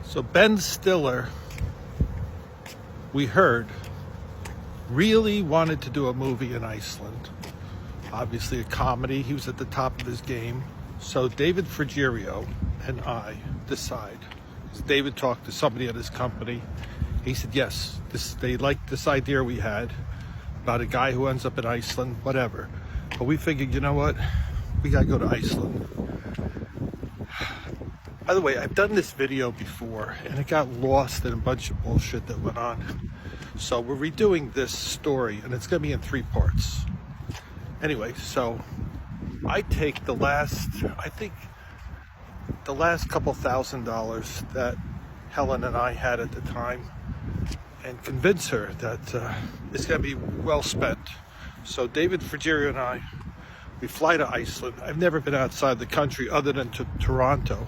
So Ben Stiller, we heard, really wanted to do a movie in Iceland. Obviously a comedy. He was at the top of his game. So David Frigerio and I decide. David talked to somebody at his company. He said, yes, they liked this idea we had about a guy who ends up in Iceland, whatever. But we figured, you know what? We gotta go to Iceland. By the way, I've done this video before and it got lost in a bunch of bullshit that went on. So we're redoing this story and it's gonna be in 3 parts. Anyway, so I take the last couple $1,000 that Helen and I had at the time and convince her that it's gonna be well spent. So David Frigerio and I, we fly to Iceland. I've never been outside the country other than to Toronto.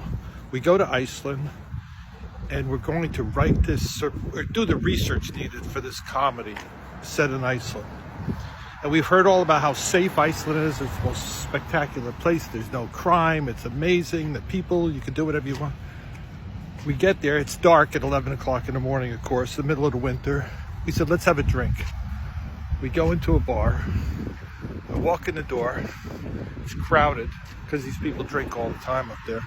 We go to Iceland and we're going to write this, or do the research needed for this comedy set in Iceland. And we've heard all about how safe Iceland is. It's the most spectacular place. There's no crime. It's amazing. The people, you can do whatever you want. We get there. It's dark at 11 o'clock in the morning, of course, the middle of the winter. We said, let's have a drink. We go into a bar. I walk in the door. It's crowded because these people drink all the time up there.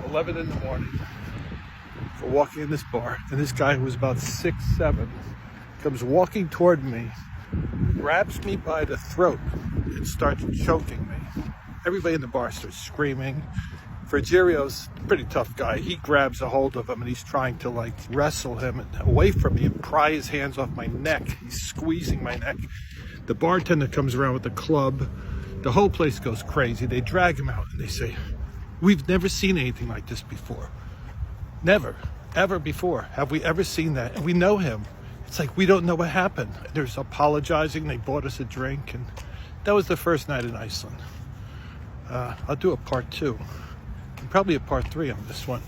11 in the morning. We're walking in this bar, and this guy who was about 6'7" comes walking toward me, grabs me by the throat, and starts choking me. Everybody in the bar starts screaming. Frigerio's a pretty tough guy. He grabs a hold of him and he's trying to like wrestle him away from me and pry his hands off my neck. He's squeezing my neck. The bartender comes around with a club. The whole place goes crazy. They drag him out and they say, we've never seen anything like this before. Never, ever before have we ever seen that. And we know him. It's like we don't know what happened. There's apologizing. They bought us a drink. And that was the first night in Iceland. I'll do a part 2. And probably a part 3 on this one.